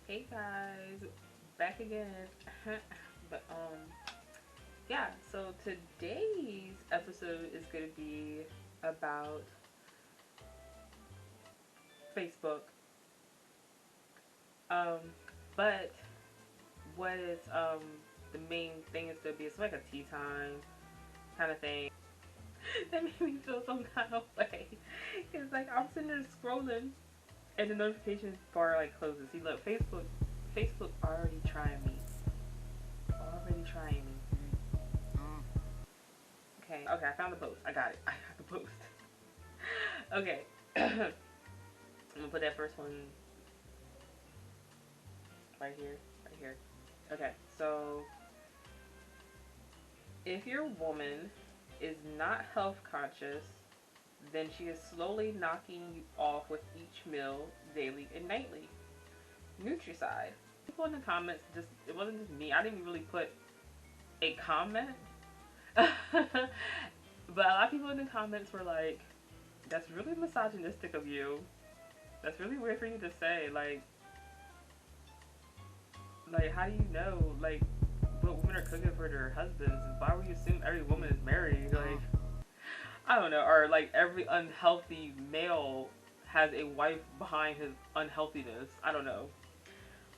Hey guys, back again. but yeah, so today's episode is gonna be about Facebook. Um, but what is the main thing is gonna be it's like a tea time kind of thing. That made me feel some kind of way. It's like I'm sitting there scrolling and the notification bar like closes. See, look, Facebook already trying me. Already trying me. Okay, I found the post. I got it. I got the post. Okay. I'm gonna put that first one right here. Right here. Okay, so if your woman is not health conscious, then she is slowly knocking you off with each meal, daily and nightly. Nutricide. People in the comments, just it wasn't just me. I didn't really put a comment. But a lot of people in the comments were like, that's really misogynistic of you. That's really weird for you to say. Like how do you know, like, what women are cooking for their husbands? Why would you assume every woman is married? Like, I don't know. Or, like, every unhealthy male has a wife behind his unhealthiness. I don't know.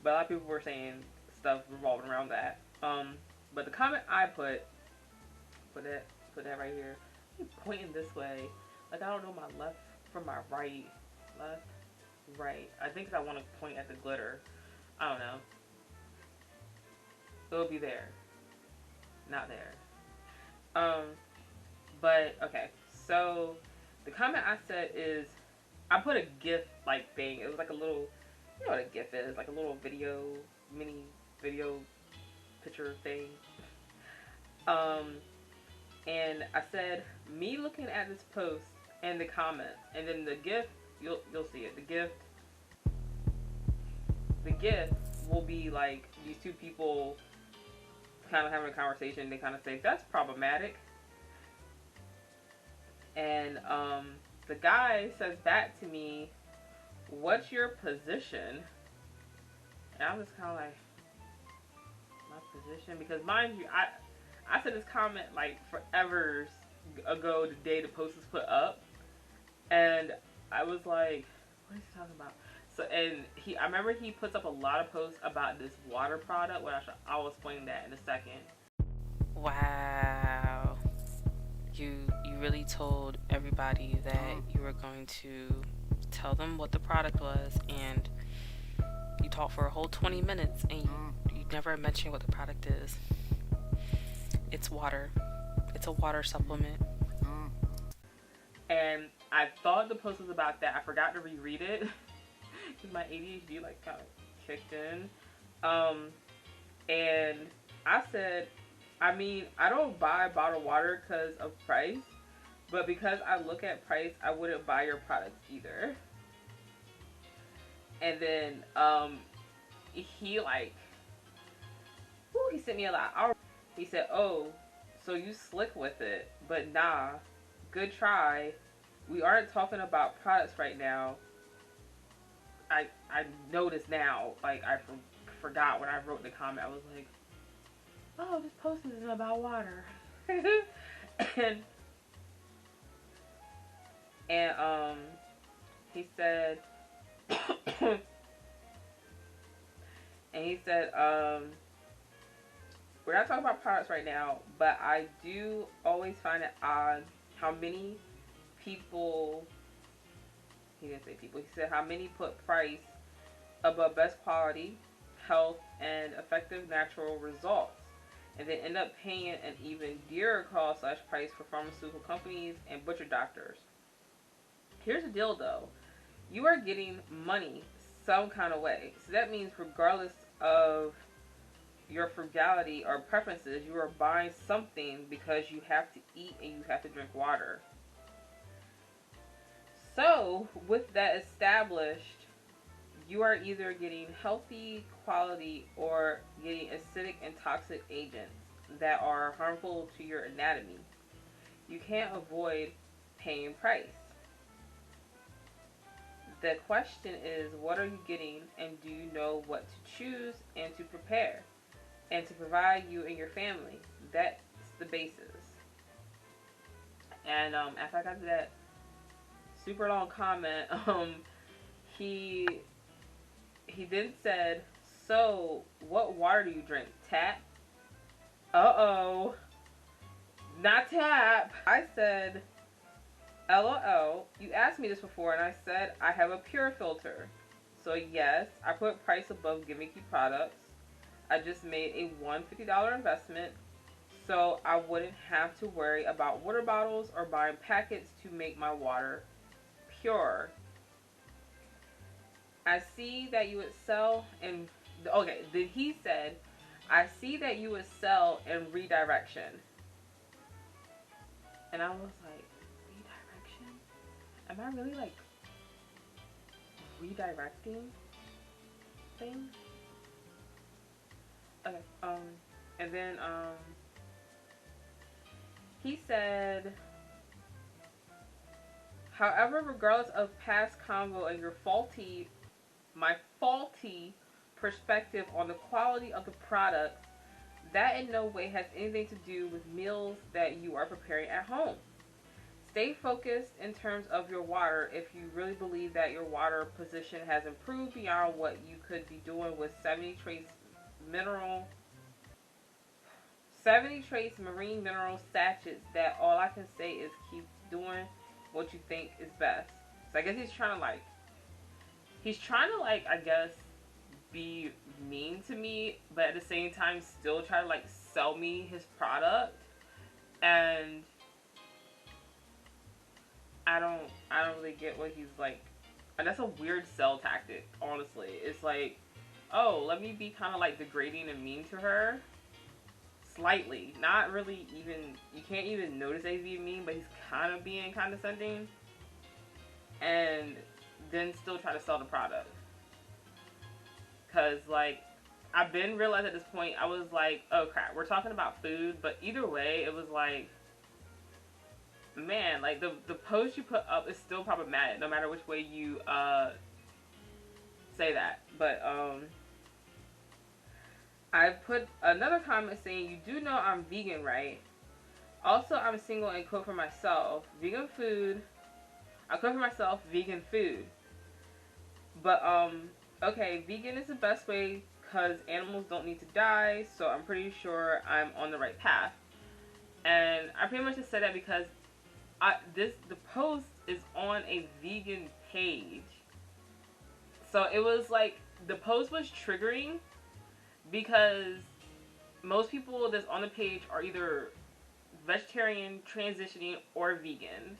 But a lot of people were saying stuff revolving around that. But the comment I put that right here. I'm pointing this way. Like, I don't know my left from my right. Left, right. I think I want to point at the glitter. I don't know. It'll be there. Not there. But okay. So the comment I said is I put a GIF like thing. It was like a little, you know what a GIF is, like a little video, mini video picture thing. And I said me looking at this post and the comments, and then the GIF, you'll see it. The GIF will be like these two people kind of having a conversation. They kind of say that's problematic, and the guy says back to me, "What's your position?" And I'm just kind of like, my position, because mind you, I said this comment like forever ago, the day the post was put up, and I was like, what is he talking about? So, and I remember he puts up a lot of posts about this water product, which I'll explain that in a second. Wow. You really told everybody that you were going to tell them what the product was, and you talked for a whole 20 minutes and you never mentioned what the product is. It's water. It's a water supplement. And I thought the post was about that. I forgot to reread it because my ADHD like kind of kicked in. And I said, I mean, I don't buy bottled water because of price, but because I look at price, I wouldn't buy your products either. And then he like, he sent me a lot. He said, "Oh, so you slick with it, but nah, good try. We aren't talking about products right now." I noticed now, like I forgot when I wrote the comment. I was like, "Oh, this post isn't about water." and he said, we're not talking about products right now, but I do always find it odd how many people, he didn't say people, he said how many put price above best quality, health, and effective natural results, and then end up paying an even dearer cost / price for pharmaceutical companies and butcher doctors. Here's the deal though, you are getting money some kind of way. So that means regardless of your frugality or preferences, you are buying something because you have to eat and you have to drink water. So with that established, you are either getting healthy quality or getting acidic and toxic agents that are harmful to your anatomy. You can't avoid paying price. The question is, what are you getting, and do you know what to choose and to prepare and to provide you and your family? That's the basis. And after I got to that super long comment, he then said, "So, what water do you drink? Tap?" Uh-oh. Not tap. I said, LOL, you asked me this before and I said I have a pure filter. So yes, I put price above gimmicky products. I just made a $150 investment so I wouldn't have to worry about water bottles or buying packets to make my water pure. I see that you would sell and okay, then he said, I see that you would sell in redirection. And I was like, redirection? Am I really like redirecting things? Okay, and then he said, however, regardless of past convo and my faulty perspective on the quality of the products, that in no way has anything to do with meals that you are preparing at home. Stay focused in terms of your water if you really believe that your water position has improved beyond what you could be doing with 70 trace marine mineral sachets. That all I can say is keep doing what you think is best. So I guess he's trying to I guess be mean to me, but at the same time still try to like sell me his product. And I don't really get what he's like. And that's a weird sell tactic, honestly. It's like, oh, let me be kind of like degrading and mean to her. Slightly. Not really even, you can't even notice that he's being mean, but he's kind of being condescending. And then still try to sell the product. Because, like, I've been realized at this point, I was like, oh crap, we're talking about food, but either way, it was like, man, like, the post you put up is still problematic, no matter which way you, say that. But, I put another comment saying, you do know I'm vegan, right? Also, I'm single and cook for myself. Vegan food. I cook for myself vegan food. But, okay, vegan is the best way because animals don't need to die, so I'm pretty sure I'm on the right path. And I pretty much just said that because the post is on a vegan page. So it was like, the post was triggering because most people that's on the page are either vegetarian, transitioning, or vegan.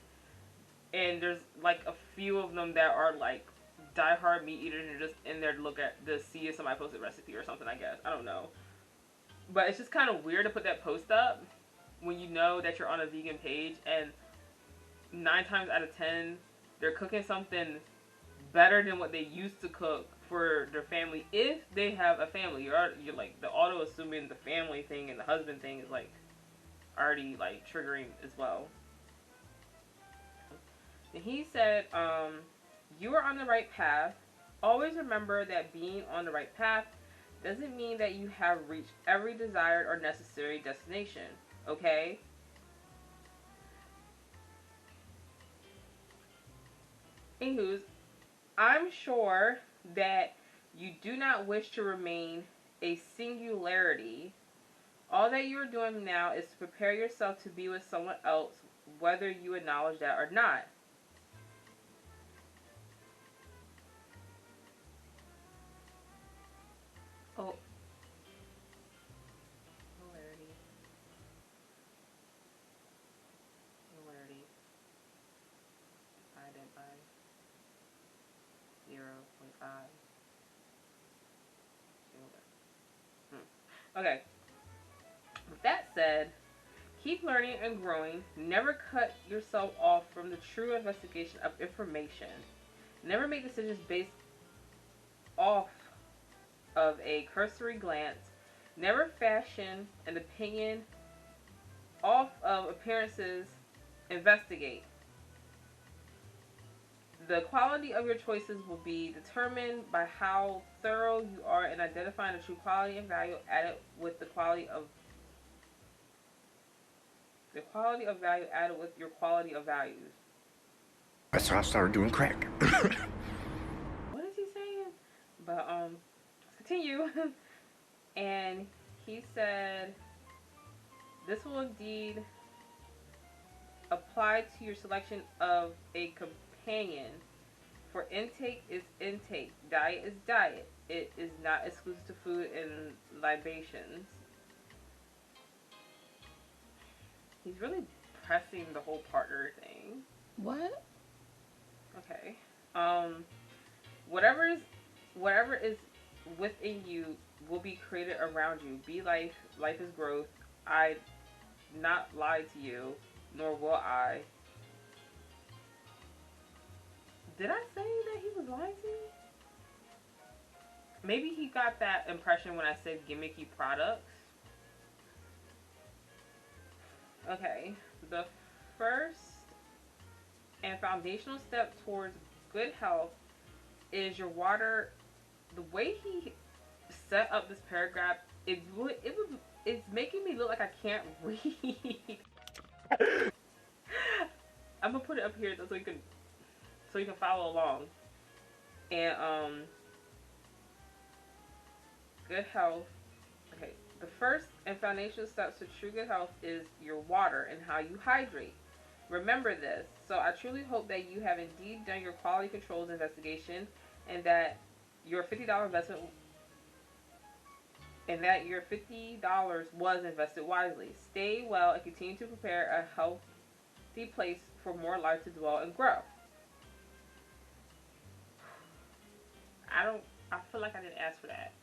And there's like a few of them that are like diehard meat eaters and are just in there to see if somebody posted a recipe or something, I guess. I don't know. But it's just kind of weird to put that post up when you know that you're on a vegan page and 9 times out of 10 they're cooking something better than what they used to cook for their family, if they have a family. You're like, the auto assuming the family thing and the husband thing is like already like triggering as well. And he said, you are on the right path. Always remember that being on the right path doesn't mean that you have reached every desired or necessary destination, okay? Anywho's, I'm sure that you do not wish to remain a singularity. All that you are doing now is to prepare yourself to be with someone else, whether you acknowledge that or not. Oh. Hilarity. Divided by 0.5. Okay. With that said, keep learning and growing. Never cut yourself off from the true investigation of information. Never make decisions based off of a cursory glance. Never fashion an opinion off of appearances. Investigate. The quality of your choices will be determined by how thorough you are in identifying the true quality and value added with the quality of value added with your quality of values. That's how I started doing crack. What is he saying? But let's continue. And he said, this will indeed apply to your selection of a companion. For intake is intake, diet is diet. It is not exclusive to food and libations. He's really pressing the whole partner thing. What? Okay. Whatever is within you will be created around you. Be life. Life is growth. I not lie to you, nor will I. Did I say that he was lying to me? Maybe he got that impression when I said gimmicky products. Okay. The first and foundational step towards good health is your water. The way he set up this paragraph, it's making me look like I can't read. I'm gonna put it up here so you can follow along. And good health. Okay, the first and foundational steps to true good health is your water and how you hydrate. Remember this. So I truly hope that you have indeed done your quality controls investigation and that your $50 investment was invested wisely. Stay well and continue to prepare a healthy place for more life to dwell and grow. I feel like I didn't ask for that.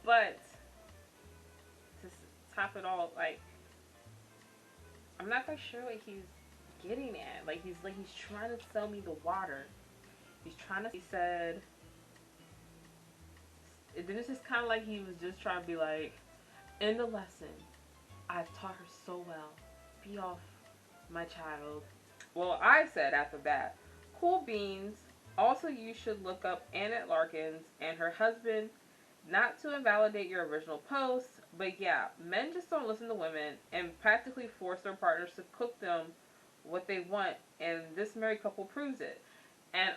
But to top it all, like, I'm not quite sure what he's getting at. He's trying to sell me the water. He said, then it's just kind of like he was just trying to be like, in the lesson, I've taught her so well. Be off, my child. Well, I said after that, cool beans. Also, you should look up Annette Larkins and her husband, not to invalidate your original post, but yeah, men just don't listen to women and practically force their partners to cook them what they want, and this married couple proves it. And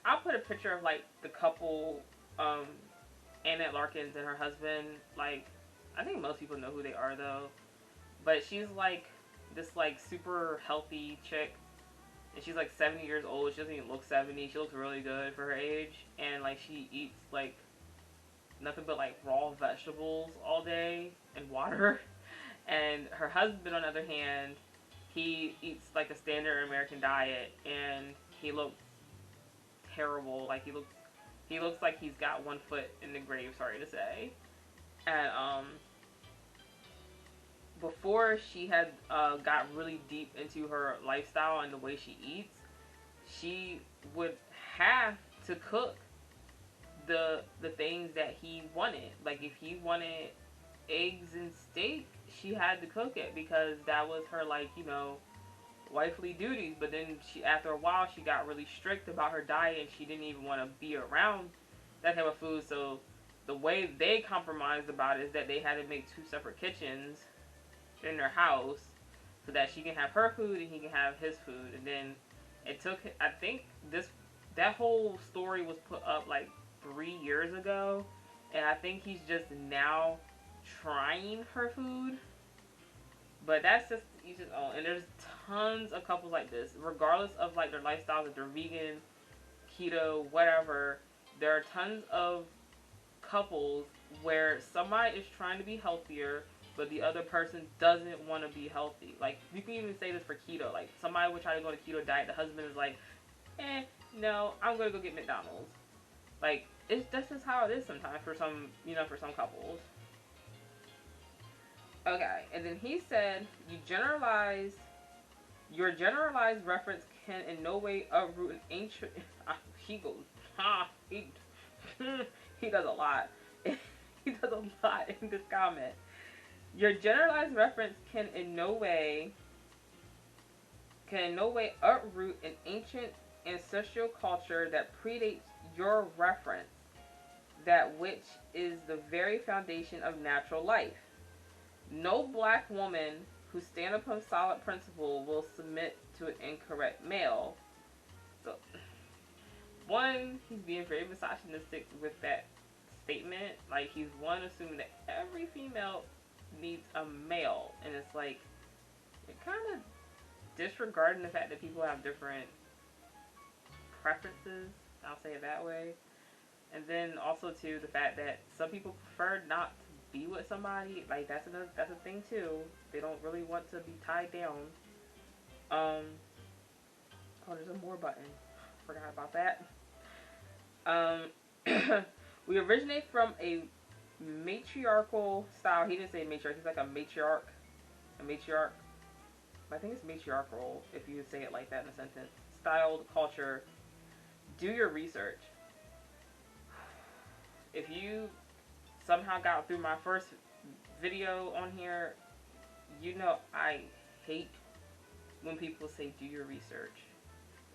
I'll put a picture of like the couple, Annette Larkins and her husband. Like, I think most people know who they are though, but she's like this like super healthy chick. And she's like 70 years old. She doesn't even look 70. She looks really good for her age. And like she eats like nothing but like raw vegetables all day and water. And her husband, on the other hand, he eats like a standard American diet, and he looks terrible. Like he looks like he's got one foot in the grave, sorry to say. And before she had got really deep into her lifestyle and the way she eats, she would have to cook the things that he wanted. Like if he wanted eggs and steak, she had to cook it because that was her, like, you know, wifely duties. But then after a while, she got really strict about her diet and she didn't even want to be around that type of food. So the way they compromised about it is that they had to make 2 separate kitchens in their house so that she can have her food and he can have his food. And then it took, I think that whole story was put up like 3 years ago, and I think he's just now trying her food. But that's just each his own. And there's tons of couples like this, regardless of like their lifestyles, if they're vegan, keto, whatever. There are tons of couples where somebody is trying to be healthier, but the other person doesn't want to be healthy. Like, you can even say this for keto. Like, somebody would try to go to keto diet. The husband is like, no, I'm going to go get McDonald's. Like, that's just how it is sometimes for some, for some couples. Okay, and then he said, your generalized reference can in no way uproot an ancient, he goes, he does a lot. He does a lot in this comment. Your generalized reference can in no way can in no way uproot an ancient ancestral culture that predates your reference, that which is the very foundation of natural life. No black woman who stand upon solid principle will submit to an incorrect male. So, one, he's being very misogynistic with that statement. Like, he's one assuming that every female needs a male, and it's like, you're kind of disregarding the fact that people have different preferences, I'll say it that way. And then also too, the fact that some people prefer not to be with somebody. Like, that's a thing too. They don't really want to be tied down. Oh, there's a more button. Forgot about that. We originate from a matriarchal style. He didn't say matriarch. He's like a matriarch. A matriarch. I think it's matriarchal if you say it like that in a sentence. Styled culture. Do your research. If you somehow got through my first video on here, you know I hate when people say do your research.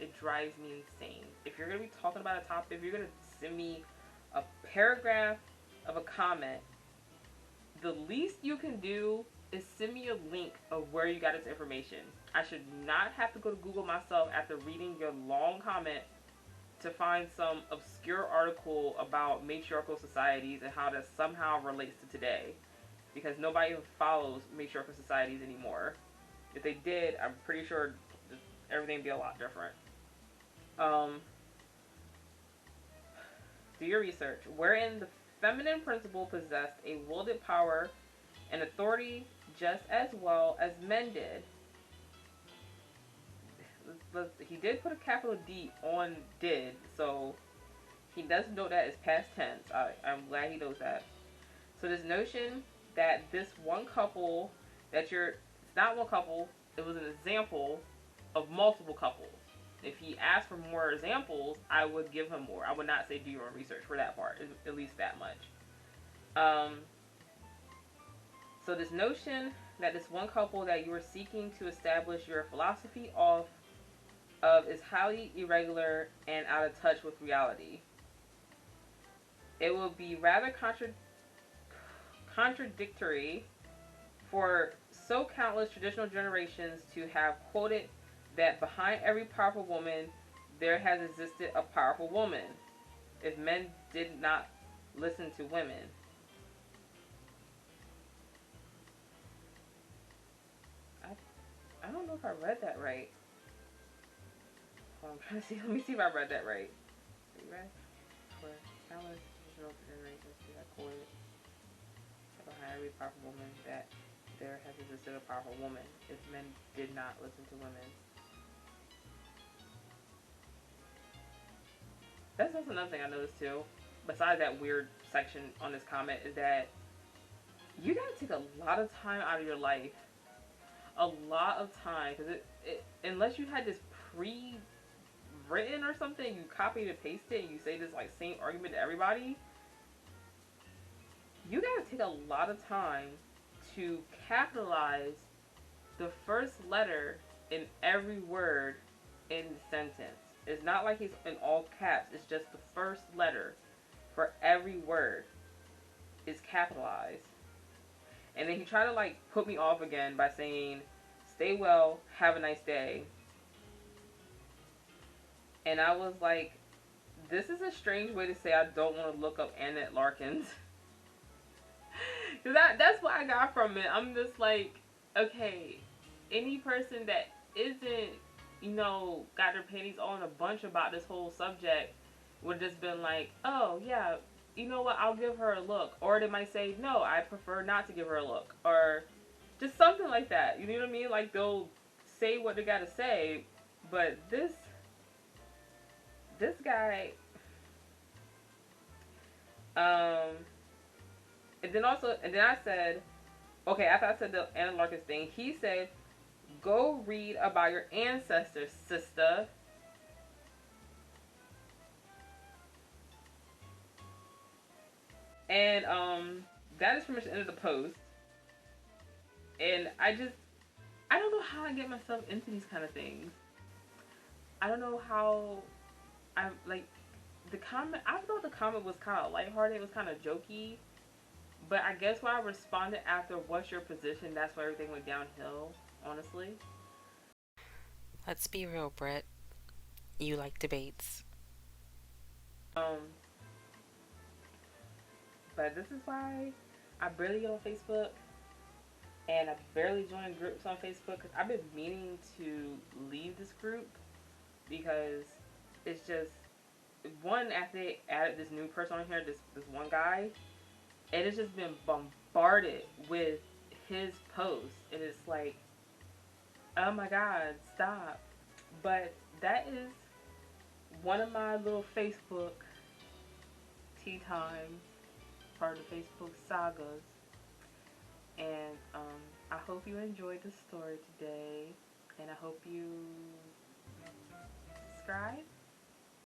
It drives me insane. If you're going to be talking about a topic, if you're going to send me a paragraph of a comment, the least you can do is send me a link of where you got this information. I should not have to go to Google myself after reading your long comment to find some obscure article about matriarchal societies and how that somehow relates to today. Because nobody even follows matriarchal societies anymore. If they did, I'm pretty sure everything would be a lot different. Do your research. Wherein the feminine principle possessed a wielded power and authority just as well as men did. He did put a capital D on did, so he does know that it's past tense. I'm glad he knows that. So this notion that this one couple, it's not one couple, it was an example of multiple couples. If he asked for more examples, I would give him more. I would not say do your own research for that part, at least that much. So this notion that this one couple that you are seeking to establish your philosophy of is highly irregular and out of touch with reality. It will be rather contradictory for so countless traditional generations to have quoted that behind every powerful woman there has existed a powerful woman, if men did not listen to women. I don't know if I read that right. I'm trying to see. Let me see if I read that right. Read for countless generations to have quoted behind every powerful woman that there has existed a powerful woman, if men did not listen to women. That's also another thing I noticed too. Besides that weird section on this comment, is that you gotta take a lot of time out of your life. A lot of time, because it unless you had this pre-written or something, you copy and paste it and you say this like same argument to everybody, you gotta take a lot of time to capitalize the first letter in every word in the sentence. It's not like it's in all caps, it's just the first letter for every word is capitalized. And then he tried to like put me off again by saying, stay well, have a nice day. And I was like, this is a strange way to say I don't want to look up Annette Larkins. Because that's what I got from it. I'm just like, okay, any person that isn't, got their panties all in a bunch about this whole subject would have just been like, oh, yeah, you know what, I'll give her a look. Or they might say, no, I prefer not to give her a look. Or just something like that. You know what I mean? Like, they'll say what they gotta say. But this guy, and then I said, okay, after I said the Anna Larkins thing, he said, go read about your ancestors, sister. And that is pretty much the end of the post. And I don't know how I get myself into these kind of things. I don't know how I like the comment. I thought the comment was kind of lighthearted. It was kind of jokey. But I guess when I responded after "What's your position?" that's where everything went downhill. Honestly. Let's be real, Brett. You like debates. But this is why I barely get on Facebook, and I barely join groups on Facebook because I've been meaning to leave this group because it's just one, after they added this new person on here, this one guy, and it's just been bombarded with his posts, and it's like, oh my god, stop. But that is one of my little Facebook tea times, part of the Facebook Sagas. And I hope you enjoyed the story today, and I hope you subscribe